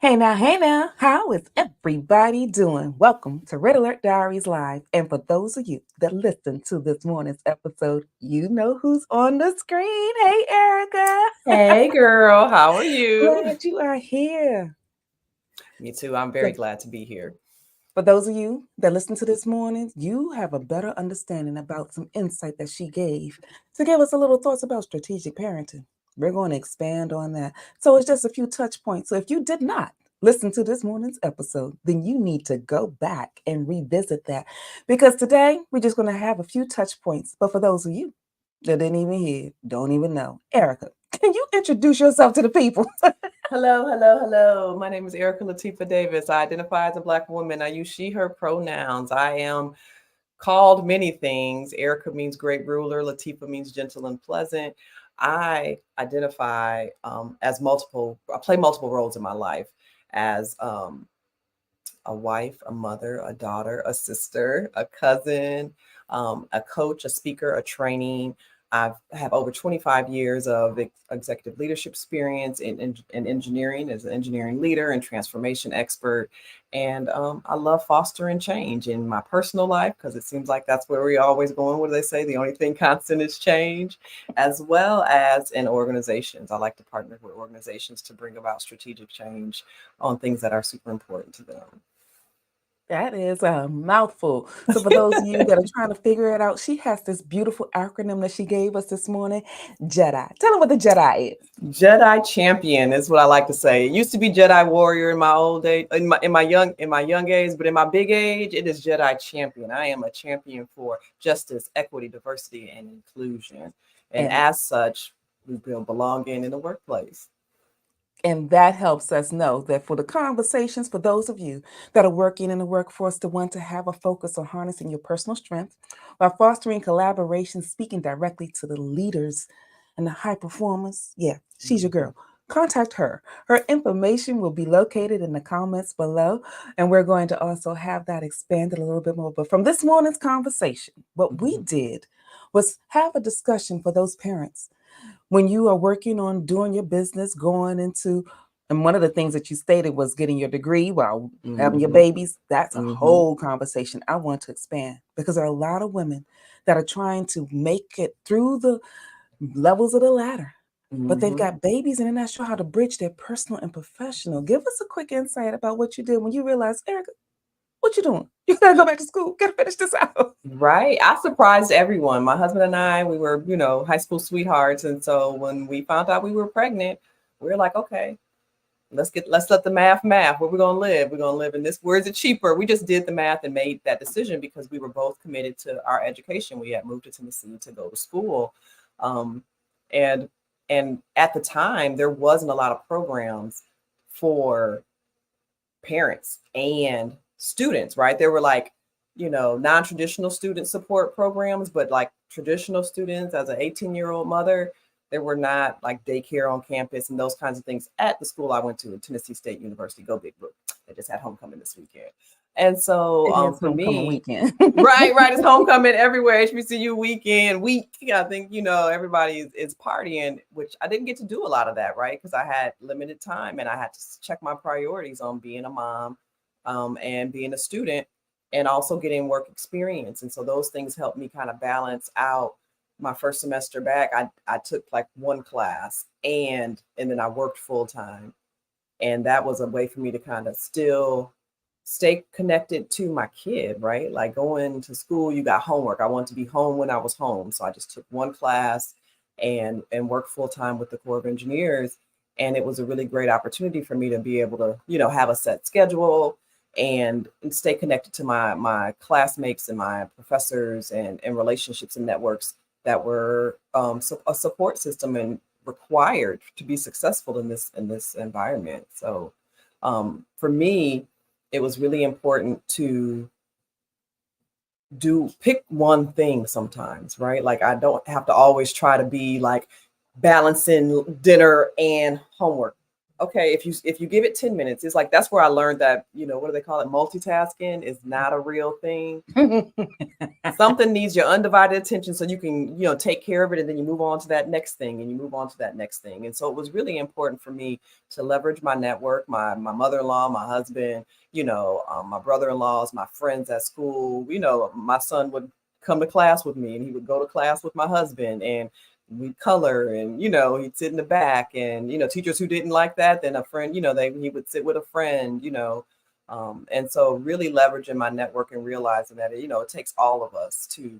Hey now, how is everybody doing? Welcome to Red Alert Diaries Live. And for those of you that listened to this morning's episode, you know who's on the screen. Hey, Erica. Hey girl, how are you? Glad you are here. Me too. I'm very So, glad to be here. for those of you that listened to this morning, you have a better understanding about some insight that she gave to give us a little thoughts about strategic parenting. We're going to expand on that. So it's just a few touch points. So if you did not listen to this morning's episode, then you need to go back and revisit that. Because today we're just going to have a few touch points. But for those of you that didn't even hear, don't even know, Erica, can you introduce yourself to the people? Hello. My name is Erika Latifa Davis. I identify as a Black woman. I use she, her pronouns. I am called many things. Erika means great ruler. Latifa means gentle and pleasant. I identify as I play multiple roles in my life as a wife, a mother, a daughter, a sister, a cousin, a coach, a speaker, a training. I have over 25 years of executive leadership experience in engineering as an engineering leader and transformation expert. And I love fostering change in my personal life because it seems like that's where we're always going. What do they say? The only thing constant is change, as well as in organizations. I like to partner with organizations to bring about strategic change on things that are super important to them. That is a mouthful. So, for those of you that are trying to figure it out, she has this beautiful acronym that she gave us this morning, JEDI. Tell them what the JEDI is. Jedi champion is what I like to say. It used to be Jedi warrior in my old age, in my young age, but in my big age, it is Jedi champion. I am a champion for justice, equity, diversity, and inclusion. And And as such, we build belonging in the workplace. and that helps us know that for the conversations, for those of you that are working in the workforce, to want to have a focus on harnessing your personal strength while fostering collaboration, speaking directly to the leaders and the high performers. Yeah, she's your Mhm. girl. Contact her. Her information will be located in the comments below, and we're going to also have that expanded a little bit more. But from this morning's conversation, what we Mhm. did was have a discussion for those parents when you are working on doing your business, going into, and one of the things that you stated was getting your degree while having your Mhm. babies. That's a Mhm. whole conversation I want to expand because there are a lot of women that are trying to make it through the levels of the ladder, but they've Mhm. got babies and they're not sure how to bridge their personal and professional. Give us a quick insight about what you did when you realized, Erica, what you doing? You gotta go back to school. Gotta finish this out. Right. I surprised everyone. My husband and I, we were, high school sweethearts. And so when we found out we were pregnant, we were like, okay, let's let the math. Where we're gonna live? We're gonna live in this. Where is it cheaper? We just did the math and made that decision because we were both committed to our education. We had moved to Tennessee to go to school. Um, and and at the time there wasn't a lot of programs for parents and students, right? There were like, non-traditional student support programs, but like traditional students as an 18-year-old mother, there were not like daycare on campus and those kinds of things at the school I went to at Tennessee State University. Go Big Book. They just had homecoming this weekend. And so It is for homecoming me, weekend. right, it's homecoming everywhere. HBCU week. I think everybody is partying, which I didn't get to do a lot of that, right? Because I had limited time and I had to check my priorities on being a mom, and being a student, and also getting work experience. And so those things helped me kind of balance out my first semester back. I took like one class and then I worked full time, and that was a way for me to kind of still stay connected to my kid, right? Like going to school, you got homework. I wanted to be home when I was home, so I just took one class and worked full time with the Corps of Engineers, and it was a really great opportunity for me to be able to have a set schedule and stay connected to my classmates and my professors and relationships and networks that were a support system and required to be successful in this environment. So for me, it was really important to do pick one thing sometimes, right? Like I don't have to always try to be like balancing dinner and homework. okay, if you give it 10 minutes, it's like that's where I learned that, what do they call it? Multitasking is not a real thing. Something needs your undivided attention so you can, take care of it, and then you move on to that next thing, and you move on to that next thing. And so it was really important for me to leverage my network, my mother-in-law, my husband, my brother-in-laws, my friends at school. My son would come to class with me, and he would go to class with my husband, and we'd color, and he'd sit in the back, and teachers who didn't like that, then a friend, he would sit with a friend, and so really leveraging my network and realizing that, it takes all of us to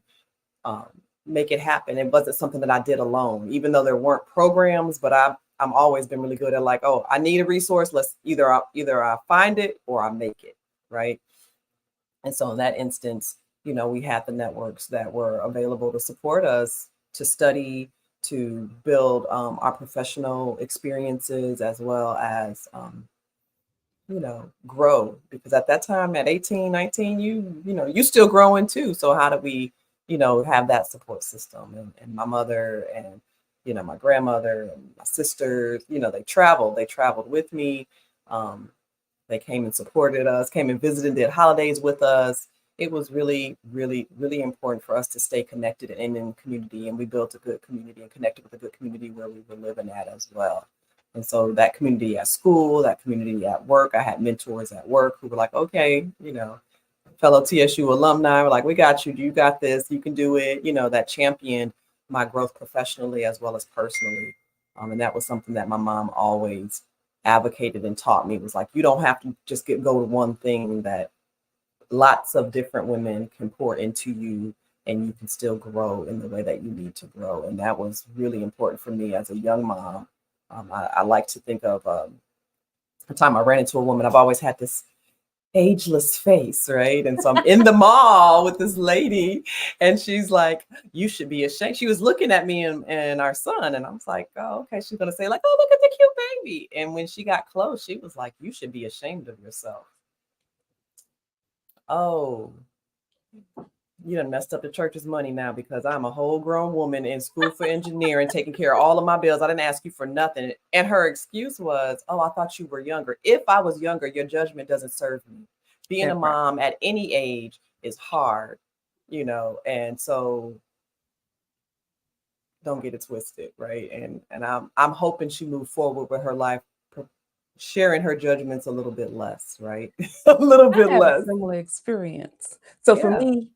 um, make it happen. It wasn't something that I did alone, even though there weren't programs, but I'm always been really good at, like, oh, I need a resource. Let's either I find it or I make it. Right. And so in that instance, we had the networks that were available to support us to study, to build our professional experiences, as well as grow, because at that time, at 18, 19, you still growing too. So how do we, have that support system? And my mother and, my grandmother and my sisters, they traveled with me. Um, they came and supported us, came and visited, did holidays with us. It was really, really, really important for us to stay connected and in community. And we built a good community and connected with a good community where we were living at as well. And so that community at school, that community at work, I had mentors at work who were like, okay, fellow TSU alumni were like, we got you. You got this. You can do it. That championed my growth professionally as well as personally. And that was something that my mom always advocated and taught me, was like, you don't have to just go to one thing, that lots of different women can pour into you, and you can still grow in the way that you need to grow. And that was really important for me as a young mom. I like to think of the time I ran into a woman. I've always had this ageless face, right? And so I'm in the mall with this lady, and she's like, you should be ashamed. She was looking at me and our son, and I was like, oh, okay. She's going to say, like, oh, look at the cute baby. And when she got close, she was like, you should be ashamed of yourself. Oh, you done messed up the church's money now, because I'm a whole grown woman in school for engineering, taking care of all of my bills. I didn't ask you for nothing. And her excuse was, oh, I thought you were younger. If I was younger, your judgment doesn't serve me. Being a mom at any age is hard, and so don't get it twisted, right? And I'm hoping she moved forward with her life, sharing her judgments a little bit less, right? A little bit I had a less. similar experience. So for Yeah. me,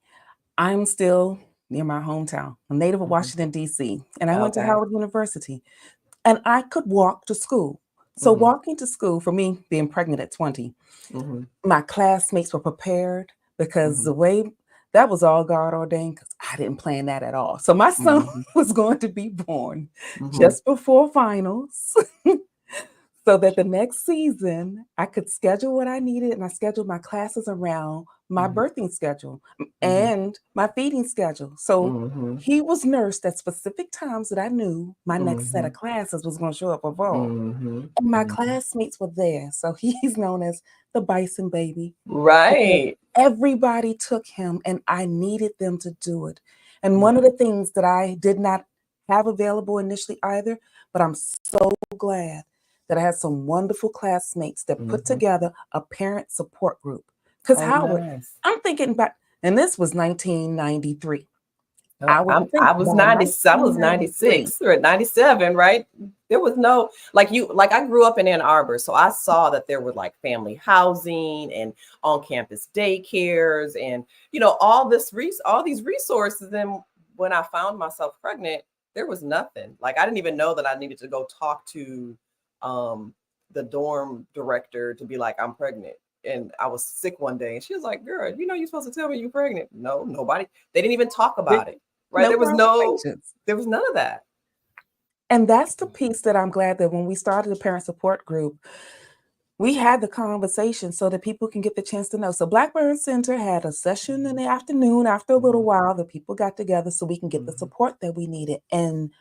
I'm still near my hometown. I'm native of Hmm. Washington, D.C., and I went to Okay. Howard University, and I could walk to school. So Hmm. walking to school for me, being pregnant at 20, Hmm. my classmates were prepared, because Hmm. the way that was all God ordained, because I didn't plan that at all. So my son Hmm. was going to be born Hmm. just before finals, so that the next season I could schedule what I needed, and I scheduled my classes around my Hmm. birthing schedule Hmm. and my feeding schedule. So Hmm. he was nursed at specific times that I knew my next set Hmm. of classes was going to show up for fall. Hmm. And my Hmm. classmates were there. So he's known as the Bison Baby, because Right. everybody took him, and I needed them to do it. And one Yeah. of the things that I did not have available initially either, but I'm so glad that I had some wonderful classmates that put Hmm. together a parent support group. Because Oh, Howard, nice. I'm thinking back, and this was 1993. No, I would think I was by 90. I was 1993, 96 or 97, right? There was no, like I grew up in Ann Arbor, so I saw that there were like family housing and on campus daycares, and all these resources. And when I found myself pregnant, there was nothing. Like I didn't even know that I needed to go talk to um the dorm director to be like, I'm pregnant. And I was sick one day, and she was like, girl, you're supposed to tell me you're pregnant. No, nobody. They didn't even talk about it, right? no There was conversations. none of that. And that's the piece that I'm glad that when we started the parent support group, we had the conversation so that people can get the chance to know. So Blackburn Center had a session in the afternoon after a little Mhm, while that people got together so we can get the mhm. support that we needed. And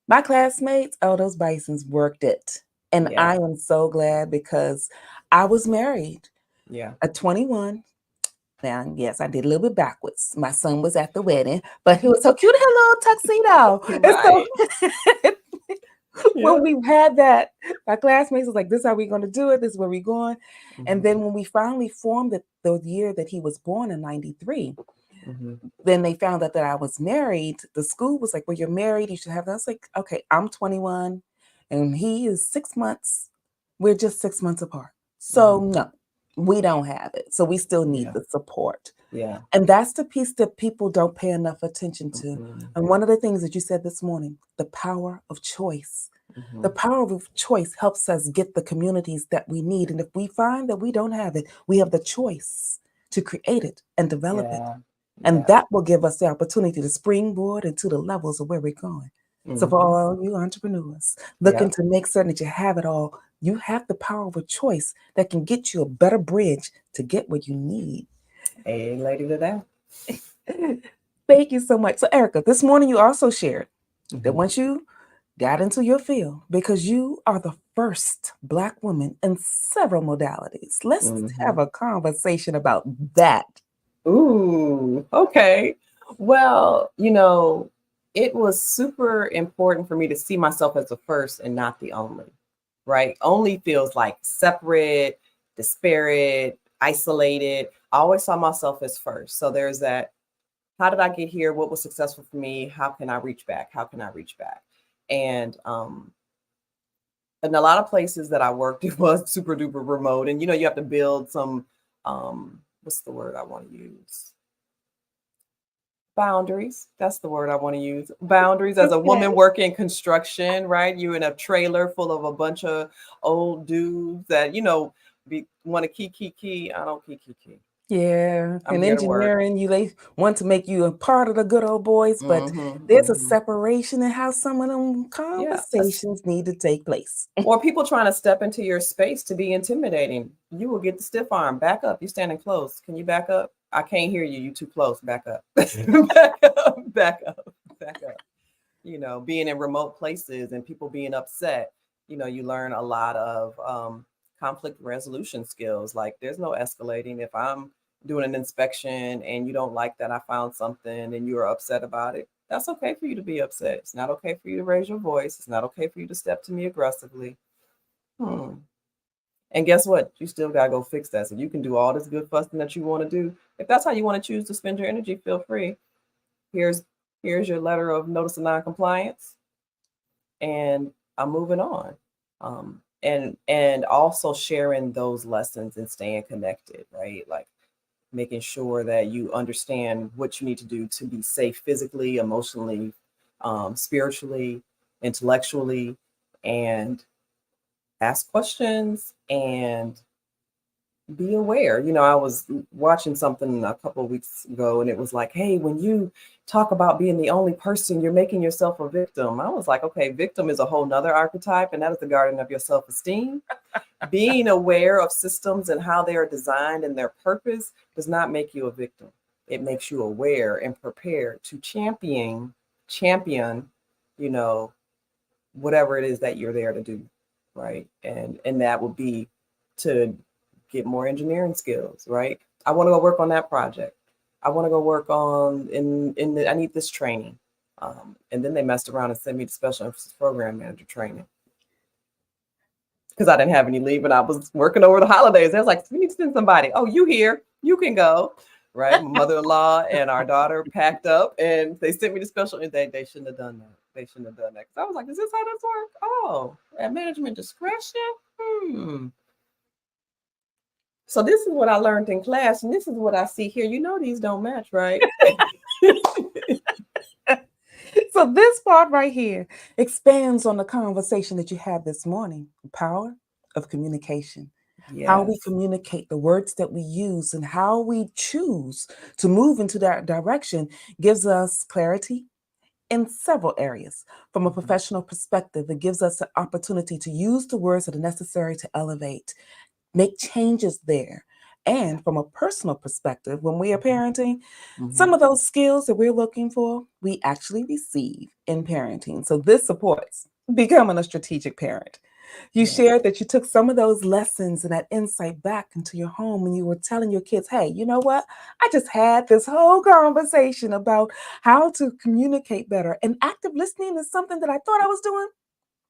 my classmates, oh, those Bisons worked it. And Yeah, I am so glad, because I was married yeah. at 21. Now, yes, I did a little bit backwards. My son was at the wedding, but he was so cute in a little tuxedo. And Right. so Yeah. when we had that, my classmates was like, this is how we're going to do it. This is where we're going. And Mhm. then when we finally formed it, the year that he was born in 93, Mhm. then they found out that I was married. The school was like, well, you're married. You should have that. I was like, okay, I'm 21 and he is 6 months. We're just 6 months apart. So, Mhm. no, we don't have it. So, we still need Yeah. the support. Yeah. And that's the piece that people don't pay enough attention to. Mhm. And one of the things that you said this morning, the power of choice. The Mhm. power of choice helps us get the communities that we need. And if we find that we don't have it, we have the choice to create it and develop it. Yeah. And Yeah. that will give us the opportunity to springboard into the levels of where we're going. So, for Mhm. all you entrepreneurs looking Yep. to make certain that you have it all, you have the power of a choice that can get you a better bridge to get what you need. Hey, lady to that. Thank you so much. So, Erica, this morning you also shared that Mhm. once you got into your field, because you are the first Black woman in several modalities, let's have Mhm. a conversation about that. Ooh, okay. Well, it was super important for me to see myself as the first and not the only, right? Only feels like separate, disparate, isolated. I always saw myself as first. So there's that. How did I get here? What was successful for me? How can I reach back? How can I reach back? And in a lot of places that I worked, it was super duper remote. And you have to build some what's the word I want to use? Boundaries. That's the word I want to use. Boundaries as a Okay. woman working construction, right? You in a trailer full of a bunch of old dudes that, want to key. I don't key. Yeah, I'm in here to work. engineering, they want to make you a part of the good old boys, but Mm-hmm. there's a Mm-hmm. separation in how some of them Yeah. conversations need to take place. Or people trying to step into your space to be intimidating. You will get the stiff arm. Back up. You're standing close. Can you back up? I can't hear you. You too close. Back up. Back up. Back up. Back up. Being in remote places and people being upset, you learn a lot of conflict resolution skills. Like there's no escalating. If I'm doing an inspection and you don't like that I found something and you're upset about it, that's okay for you to be upset. It's not okay for you to raise your voice. It's not okay for you to step to me aggressively. Hmm. And guess what? You still gotta go fix that. So you can do all this good fussing that you want to do. If that's how you want to choose to spend your energy, feel free. Here's here's your letter of notice of non-compliance and I'm moving on. And also sharing those lessons and staying connected, right? Like making sure that you understand what you need to do to be safe physically, emotionally, spiritually, intellectually, and ask questions and be aware. I was watching something a couple of weeks ago and it was like, hey, when you talk about being the only person, you're making yourself a victim. I was like, okay, victim is a whole nother archetype, and that is the guardian of your self-esteem. Being aware of systems and how they are designed and their purpose does not make you a victim. It makes you aware and prepared to champion, you know, whatever it is that you're there to do, right? And that would be to get more engineering skills, right? I want to go work on that project. I want to go work on I need this training. And then they messed around and sent me to special emphasis program manager training because I didn't have any leave and I was working over the holidays. I was like, we need to send somebody. Oh, you here? You can go. Right. My mother-in-law and our daughter packed up and they sent me to special. And they shouldn't have done that. They shouldn't have done that. Because I was like, is this how this works? Oh, at management discretion? Hmm. So this is what I learned in class, and this is what I see here. These don't match, right? So, this part right here expands on the conversation that you had this morning, the power of communication. How we Yes. communicate, the words that we use, and how we choose to move into that direction gives us clarity in several areas. From a Mhm. professional perspective, it gives us an opportunity to use the words that are necessary to elevate, make changes there. And from a personal perspective, when we are parenting, some Mhm. of those skills that we're looking for, we actually receive in parenting. So this supports becoming a strategic parent. You Yeah. shared that you took some of those lessons and that insight back into your home and you were telling your kids, hey, you know what? I just had this whole conversation about how to communicate better. And active listening is something that I thought I was doing.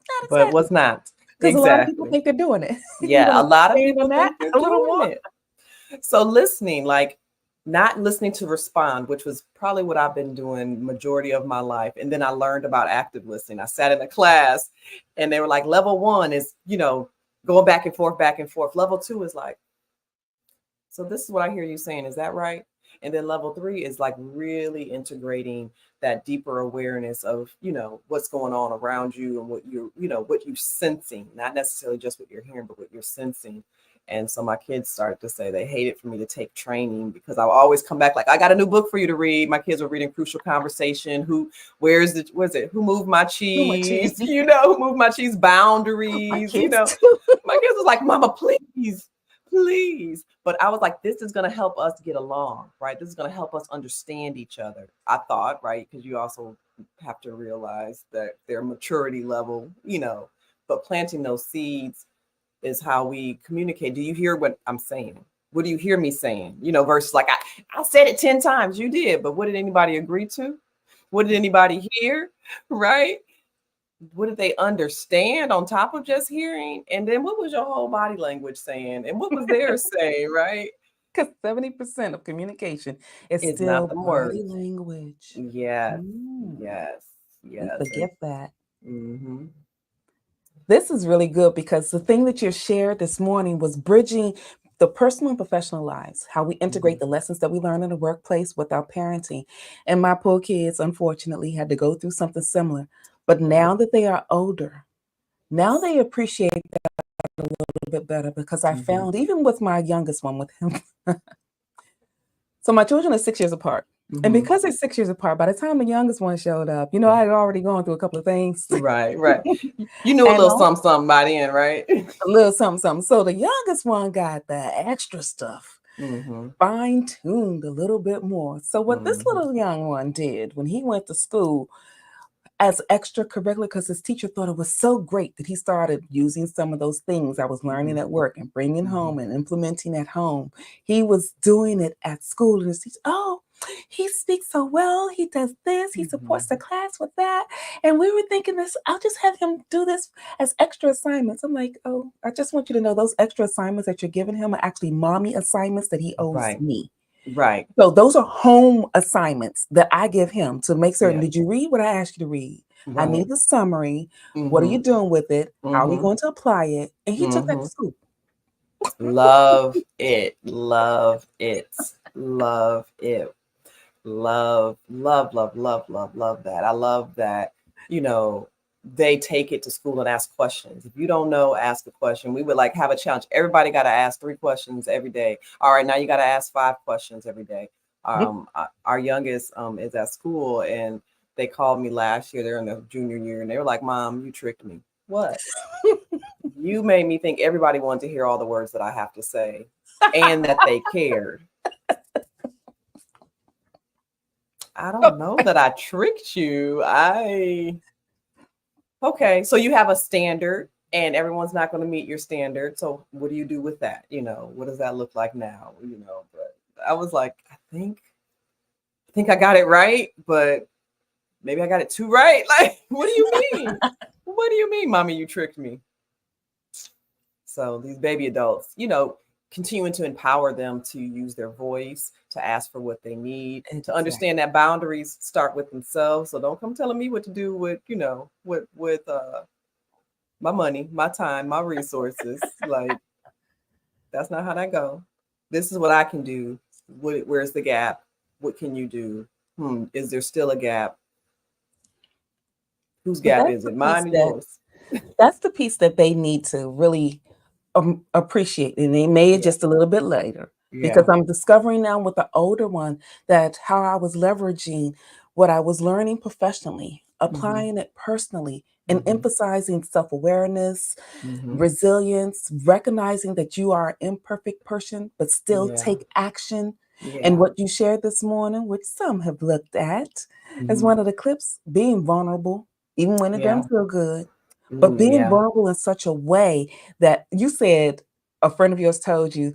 Not but exactly. was not. Because a lot of people Exactly. think they're doing it. You Yeah, want a to lot of expand on people that think they're a little doing more? it. So listening, like not listening to respond, which was probably what I've been doing majority of my life. And then I learned about active listening. I sat in a class and they were like, level one is, going back and forth, back and forth. Level two is like, so this is what I hear you saying. Is that right? And then level three is like really integrating that deeper awareness of, what's going on around you and what you're sensing, not necessarily just what you're hearing, but what you're sensing. And so my kids started to say they hated for me to take training because I would always come back like, I got a new book for you to read. My kids were reading Crucial Conversation. Who moved my Too much cheese? cheese. Who moved my cheese? My Boundaries. kids too. My kids was like, Mama, please. But I was like, this is going to help us get along, right? This is going to help us understand each other. I thought, right? Because you also have to realize that their maturity level, but planting those seeds is how we communicate. Do you hear what I'm saying? What do you hear me saying? Versus like, I said it 10 times. You did, but what did anybody agree to? What did anybody hear? Right? What did they understand on top of just hearing? And then what was your whole body language saying? And what was theirs saying, right? Because 70% of communication is It's not still the body words. language. Yes, Mm, yes, we yes. forget that. Mm-hmm. This is really good because the thing that you shared this morning was bridging the personal and professional lives, how we Mm-hmm. integrate the lessons that we learn in the workplace with our parenting. And my poor kids, unfortunately, had to go through something similar. But Yeah. now that they are older, now they appreciate that a little bit better because I Mm-hmm. found, even with my youngest one, with him, so my children are 6 years apart. And Mm-hmm. because they're 6 years apart, by the time the youngest one showed up, I had already gone through a couple of things. Right, right. You knew a And little something by then, right? a little something, something. So the youngest one got the extra stuff, Mm-hmm. fine tuned a little bit more. So what this Mm-hmm. little young one did when he went to school as extracurricular, because his teacher thought it was so great that he started using some of those things I was learning at work and bringing Mm-hmm. home and implementing at home. He was doing it at school, and his teacher, oh, he speaks so well. He does this. He supports the Mm-hmm. class with that. And we were thinking this. I'll just have him do this as extra assignments. I'm like, oh, I just want you to know those extra assignments that you're giving him are actually mommy assignments that he owes Right, me. right. So those are home assignments that I give him to make certain. Yeah, Did you read what I asked you to read? I right. need the summary. What are Mm-hmm. you doing with it? How are we Mm-hmm. going to apply it? And he took that Mm-hmm. to school. Love it. Love it. Love it. Love that. I love that, you know, they take it to school and ask questions. If you don't know, ask a question. We would like have a challenge. Everybody got to ask 3 questions every day. All right, now you got to ask 5 questions every day. Our youngest is at school and they called me last year. They're in the junior year and they were like, Mom, you tricked me. What? You made me think everybody wanted to hear all the words that I have to say and that they cared. I don't know that I tricked you. Okay, so you have a standard and everyone's not going to meet your standard. So what do you do with that? What does that look like now? But I was like, I think I got it right, but maybe I got it too right. Like, what do you mean? What do you mean, mommy, you tricked me? So these baby adults, continuing to empower them to use their voice, to ask for what they need, to Exactly. understand that boundaries start with themselves. So don't come telling me what to do with, with my money, my time, my resources. Like that's not how that go. This is what I can do. Where's the gap? What can you do? Is there still a gap? Whose But gap is it? Mine or yours? that's the piece that they need to really appreciate, and they may Yeah. just a little bit later because Yeah. I'm discovering now with the older one that how I was leveraging what I was learning professionally, Mm-hmm. applying it personally, and Mm-hmm. emphasizing self awareness, Mm-hmm. resilience, recognizing that you are an imperfect person, but still Yeah. take action. And Yeah. what you shared this morning, which some have looked at as Mm-hmm. one of the clips, being vulnerable, even when it Yeah. doesn't feel good, but being Yeah. vulnerable in such a way that you said a friend of yours told you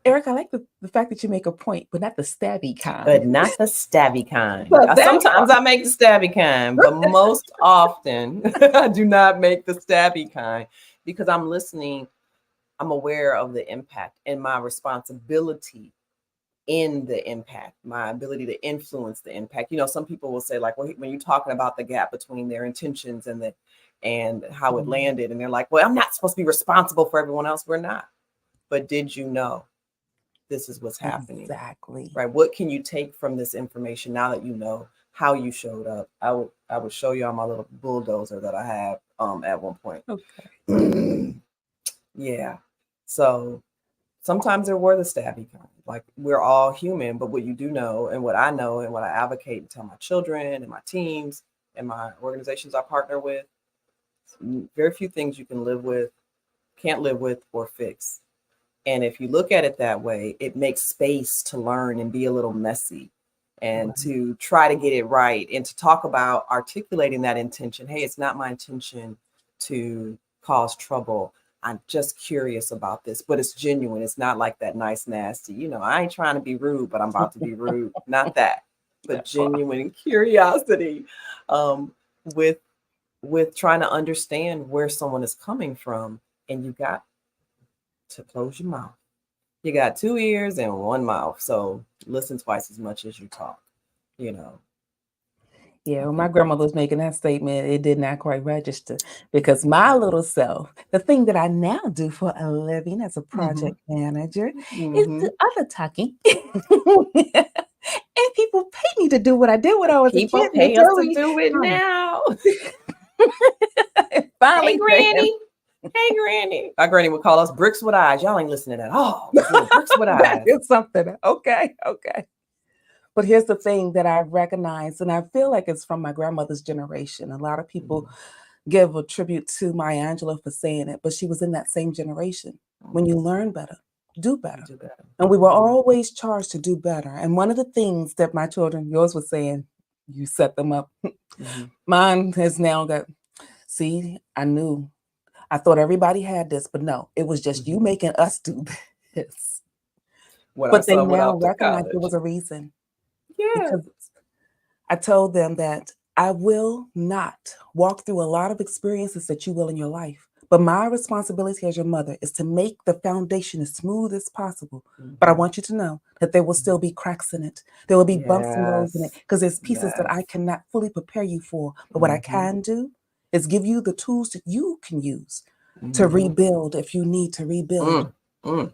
Eric, I like the fact that you make a point, but not the stabby kind. But not the stabby kind. So that Sometimes I make the stabby kind, but most often I do not make the stabby kind because I'm listening. I'm aware of the impact and my responsibility in the impact, my ability to influence the impact. Some people will say, like, well, when you're talking about the gap between their intentions and how it Mhm. landed, and they're like, well, I'm not supposed to be responsible for everyone else. We're not. But did you know this is what's happening? Exactly. Right? What can you take from this information now that you know how you showed up? I would show y'all my little bulldozer that I have at one point. Okay. Yeah. So sometimes there were the stabby kind. Like, we're all human, but what you do know and what I know and what I advocate and tell my children and my teams and my organizations I partner with, very few things you can live with, can't live with, or fix. And if you look at it that way, it makes space to learn and be a little messy and to try to get it right and to talk about articulating that intention. Hey, it's not my intention to cause trouble. I'm just curious about this, but it's genuine. It's not like that nice, nasty, I ain't trying to be rude, but I'm about to be rude. Not that, but That part. genuine curiosity, um, with trying to understand where someone is coming from. And you got to close your mouth. You got two ears and one mouth, so listen twice as much as you talk. You know, Yeah, I when my think. grandmother was making that statement, it did not quite register because my little self, the thing that I now do for a living as a Mm-hmm. project manager, is Mm-hmm. the other talking. And people pay me to do what I did when I was a People kid. And they pay us tell to me, do it um, now. Hey, finally saying, Granny. Hey, Granny. My granny would call us bricks with eyes. Y'all ain't listening at all. These little bricks with that eyes. is something. Okay, okay. But here's the thing that I recognize, and I feel like it's from my grandmother's generation. A lot of people Mm-hmm. give a tribute to Maya Angelou for saying it, but she was in that same generation. When you learn better, do You better. do better. And we were Mm-hmm. always charged to do better. And one of the things that my children, yours was saying, you set them up. Mm-hmm. Mine has now got, see, I knew. I thought everybody had this, but no, it was just you Mm-hmm. making us do this. When our But they son went now off to recognize there college. was a reason Yeah. because I told them that I will not walk through a lot of experiences that you will in your life. But my responsibility as your mother is to make the foundation as smooth as possible. But I Mm-hmm. want you to know that there will still be cracks in it. There will be bumps and roads in it Yes. because there's pieces that Yes. I cannot fully prepare you for. But what I Mm-hmm. can do is give you the tools that you can use to Mm-hmm. rebuild if you need to rebuild. Mm. Mm.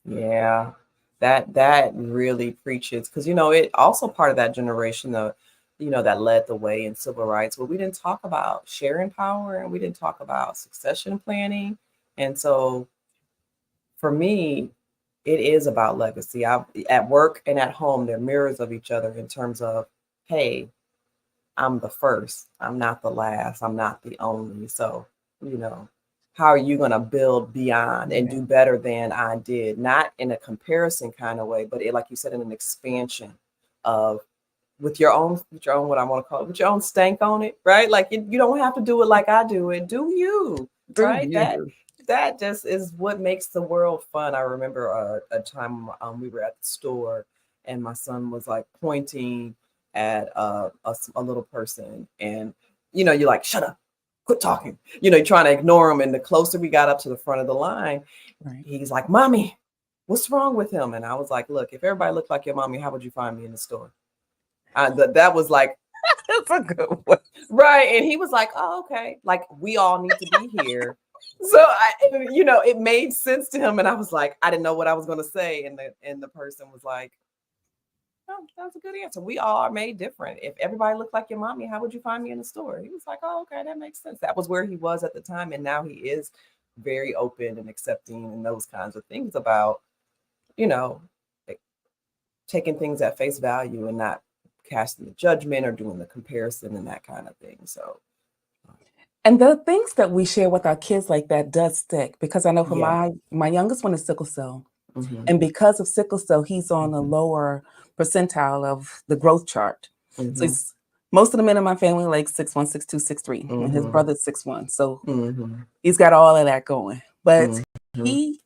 Yeah, that really preaches because it also part of that generation of that led the way in civil rights, but we didn't talk about sharing power and we didn't talk about succession planning. And so for me, it is about legacy. At work and at home, they're mirrors of each other in terms of, hey, I'm the first. I'm not the last. I'm not the only. So, you know, how are you going to build beyond and Yeah. do better than I did? Not in a comparison kind of way, but like you said, in an expansion of with your own, what I want to call it, with your own stank on it, right? Like you don't have to do it like I do it. Do you, Do right? That you? that just is what makes the world fun. I remember a time we were at the store and my son was like pointing at a little person, and you're like, shut up, quit talking. You're trying to ignore him, and the closer we got up to the front of the line, Right. he's like, mommy, what's wrong with him? And I was like, look, if everybody looked like your mommy, how would you find me in the store? That was like, That's a good one. right. And he was like, oh, okay, like we all need to be here. So it made sense to him, and I was like, I didn't know what I was going to say, and the person was like, oh, that's a good answer. We all are made different. If everybody looked like your mommy, how would you find me in the store? He was like, oh, okay, that makes sense. That was where he was at the time. And now he is very open and accepting and those kinds of things about, you know, like, taking things at face value and not casting the judgment or doing the comparison and that kind of thing. So, And the things that we share with our kids like that does stick because I know for yeah. my youngest one is sickle cell. Mm-hmm. And because of sickle cell, he's on the Mm-hmm. lower percentile of the growth chart. So Mm-hmm. he's, most of the men in my family like 6'1", 6'2", 6'3", and his Mm-hmm. brother's 6'1". So Mm-hmm. he's got all of that going. But Mm-hmm. he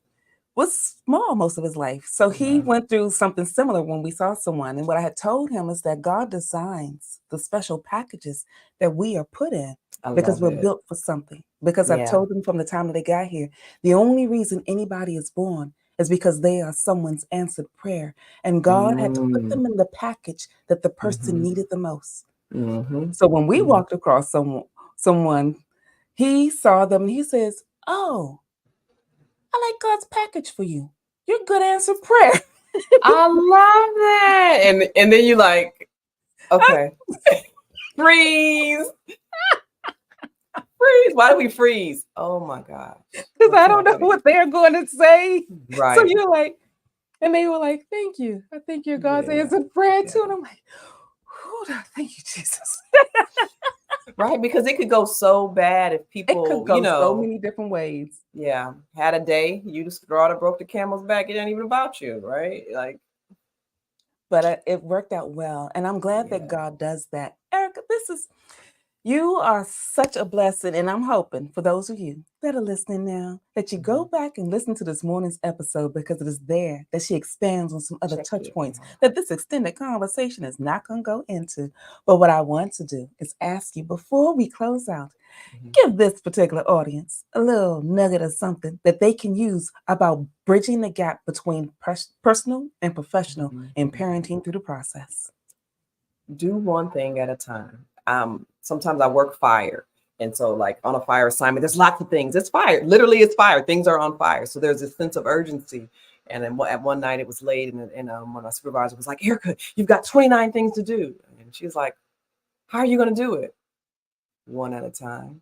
was small most of his life. So he Right. went through something similar when we saw someone. And what I had told him is that God designs the special packages that we are put in I because love we're it. built for something. Because I've Yeah. told them from the time that they got here, the only reason anybody is born is because they are someone's answered prayer. And God had to put Mm. them in the package that the person Mhm. needed the most. Mhm. So when we Mhm. walked across someone, he saw them and he says, "Oh, I like God's package for you. You're good answer prayer." I love that. And then you like, okay, freeze, freeze. Why do we freeze? Oh my gosh. Because What's I don't know happening? what they're going to say. So Right. you're like, and they were like, "Thank you. I think you're God's Yeah. answered prayer too." And Yeah. I'm like, thank you, Jesus. Right. Because it could go so bad if It could people, go so many different ways. yeah, had a day, you just throw it, broke the camel's back. It ain't even about you, right? Like, But it worked out well. And I'm glad that yeah. God does that. Erica, you are such a blessing, and I'm hoping for those of you that are listening now that you go Mhm. back and listen to this morning's episode because it is there that she expands on some other Check touch it points out. that this extended conversation is not going to go into. But what I want to do is ask you before we close out, Mhm. give this particular audience a little nugget of something that they can use about bridging the gap between personal and professional Mhm. in Mhm. parenting through the process. Do one thing at a time. Sometimes I work fire. And so, like on a fire assignment, there's lots of things. It's fire. Literally, it's fire. Things are on fire. So there's this sense of urgency. And then at one night, it was late, and when my supervisor was like, "Erika, you've got 29 things to do," and she was like, "How are you going to do it?" One at a time,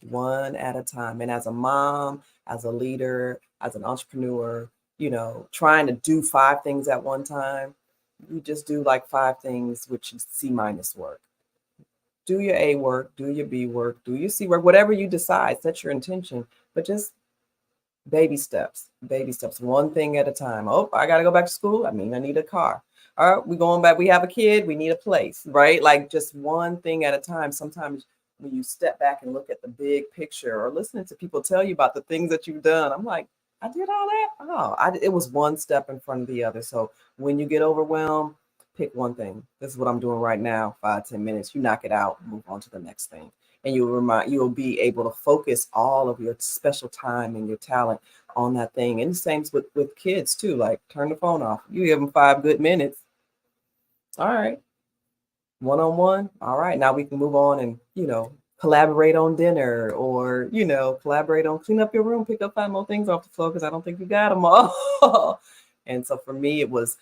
one at a time. And as a mom, as a leader, as an entrepreneur, trying to do five things at one time, you just do like five things, which is C minus work. Do your A work, do your B work, do your C work, whatever you decide, set your intention, but just baby steps, one thing at a time. Oh, I got to go back to school. I mean, I need a car. All right, we going back. We have a kid. We need a place, right? Like just one thing at a time. Sometimes when you step back and look at the big picture or listening to people tell you about the things that you've done, I'm like, I did all that. Oh, it was one step in front of the other. So when you get overwhelmed, pick one thing. This is what I'm doing right now. 5, 10 minutes. You knock it out. Move on to the next thing, and you'll be able to focus all of your special time and your talent on that thing. And the same with kids too. Like turn the phone off. You give them 5 good minutes. All right, one on one. All right, now we can move on and collaborate on dinner, or collaborate on clean up your room, pick up 5 more things off the floor because I don't think you got them all. And so for me, it was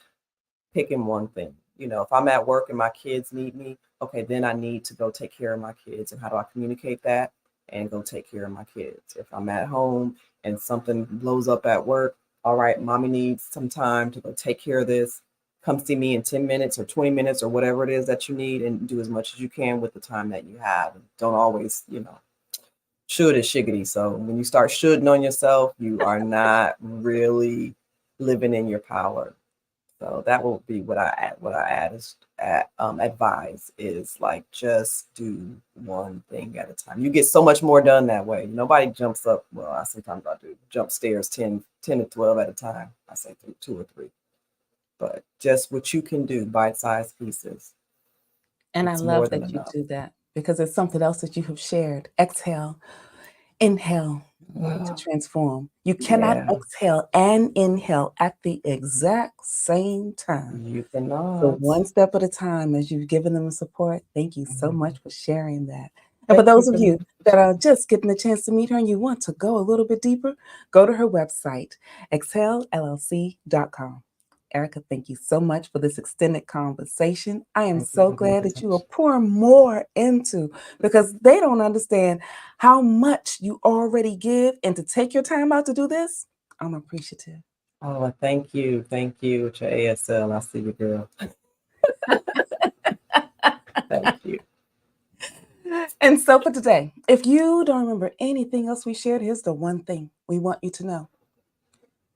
picking one thing. If I'm at work and my kids need me, okay, then I need to go take care of my kids. And how do I communicate that? And go take care of my kids. If I'm at home and something blows up at work, all right, mommy needs some time to go take care of this. Come see me in 10 minutes or 20 minutes or whatever it is that you need, and do as much as you can with the time that you have. Don't always, should is shiggity. So when you start shoulding on yourself, you are not really living in your power. So that will be what I add. What I add is advise is like just do one thing at a time. You get so much more done that way. Nobody jumps up. Well, sometimes I do jump stairs 10 to 12 at a time. I say two or three, but just what you can do, bite-sized pieces. And I It's more love than that you enough. do that because it's something else that you have shared. Exhale, inhale to transform. You cannot Yeah, exhale and inhale at the exact same time. you So cannot. one step at a time as you've given them the support. Thank you so much Mhm. for sharing that. And for Thank you those of for the you that invitation. are just getting the chance to meet her and you want to go a little bit deeper, go to her website, exhalellc.com. Erika, thank you so much for this extended conversation. I am Thank you so for the glad that you are invitation. pouring more into because they don't understand how much you already give and to take your time out to do this. I'm appreciative. Oh, thank you with your ASL. I see you, girl. Thank you. And so for today, if you don't remember anything else we shared, here's the one thing we want you to know: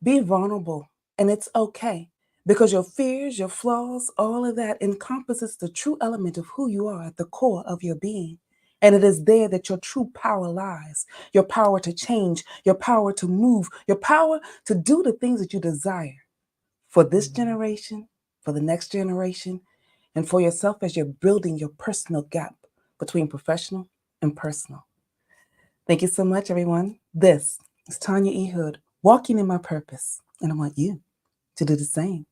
be vulnerable, and it's okay because your fears, your flaws, all of that encompasses the true element of who you are at the core of your being. And it is there that your true power lies, your power to change, your power to move, your power to do the things that you desire for this Mhm. generation, for the next generation, and for yourself as you're building your personal gap between professional and personal. Thank you so much, everyone. This is Tanya E. Hood, walking in my purpose, and I want you to do the same.